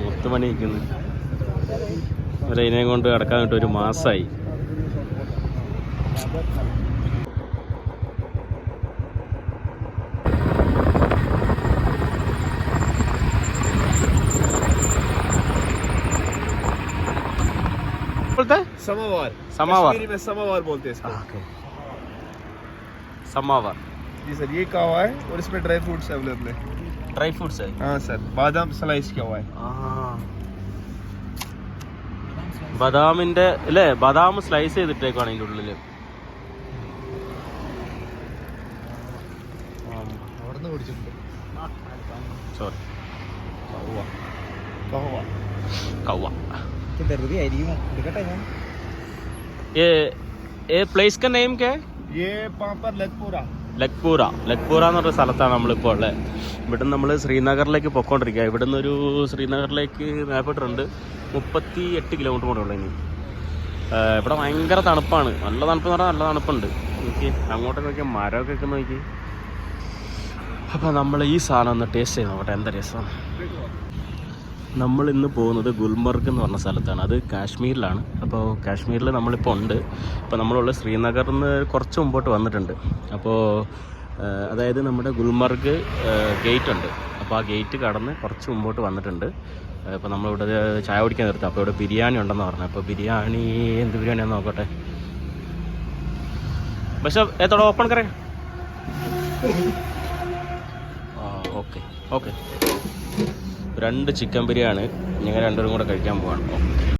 മുത്തുമണി നിൽക്കുന്നു. ഇതിനെ കൊണ്ട് കിടക്കാൻ കിട്ടും ഒരു മാസമായി. समावार समावार कश्मीरी में समावार बोलते हैं इसको. समावार जी सर, ये कवा है और इसमें ड्राई फ्रूट्स अवेलेबल है. ड्राई फ्रूट्स है. हाँ सर, बादाम स्लाइस किया हुआ है. ബദാമിന്റെ അല്ലേ, ബദാം സ്ലൈസ് ചെയ്തിട്ടേക്കാണ് അതിൻ്റെ ഉള്ളില്. സോറി, കൗവ. ये प्लेस का नेम क्या है? ये पापर लखपूरा. ലഖ്പൂര എന്ന് പറഞ്ഞ സ്ഥലത്താണ് നമ്മളിപ്പോൾ ഉള്ളത്. ഇവിടുന്ന് നമ്മൾ ശ്രീനഗറിലേക്ക് പൊയ്ക്കൊണ്ടിരിക്കുക. ഇവിടുന്ന് ഒരു ശ്രീനഗറിലേക്ക് മാപ്പിട്ടുണ്ട് 38 കിലോമീറ്റർ കൂടെ ഉള്ളു ഇനി. ഇവിടെ ഭയങ്കര തണുപ്പാണ്. നല്ല തണുപ്പ് എന്ന് പറഞ്ഞാൽ നല്ല തണുപ്പുണ്ട്. നോക്കി അങ്ങോട്ടൊക്കെ നോക്കിയാൽ മരമൊക്കെ ഒക്കെ നോക്കി. അപ്പോൾ നമ്മൾ ഈ സാധനം ഒന്ന് ടേസ്റ്റ് ചെയ്ത് നോക്കട്ടെ എന്താ രസം. നമ്മളിന്ന് പോകുന്നത് ഗുൽമർഗ് എന്ന് പറഞ്ഞ സ്ഥലത്താണ്. അത് കാശ്മീരിലാണ്. അപ്പോൾ കാശ്മീരിൽ നമ്മളിപ്പോൾ ഉണ്ട്. ഇപ്പോൾ നമ്മളുള്ള ശ്രീനഗറിൽ നിന്ന് കുറച്ച് മുമ്പോട്ട് വന്നിട്ടുണ്ട്. അപ്പോൾ അതായത് നമ്മുടെ ഗുൽമർഗ് ഗേറ്റ് ഉണ്ട്. അപ്പോൾ ആ ഗേറ്റ് കടന്ന് കുറച്ച് മുമ്പോട്ട് വന്നിട്ടുണ്ട്. അപ്പോൾ നമ്മളിവിടെ ചായ കുടിക്കാൻ നിർത്താം. അപ്പോൾ ഇവിടെ ബിരിയാണി ഉണ്ടെന്ന് പറഞ്ഞു. അപ്പോൾ ബിരിയാണി എന്ത് ബിരിയാണിയാണെന്ന് നോക്കട്ടെ. പക്ഷേ എത്തോടെ ഓപ്പൺ കറേ. Okay okay, 2 chicken biryani. ഞങ്ങൾ രണ്ടുപേരും കൂടെ കഴിക്കാൻ പോവാണ്.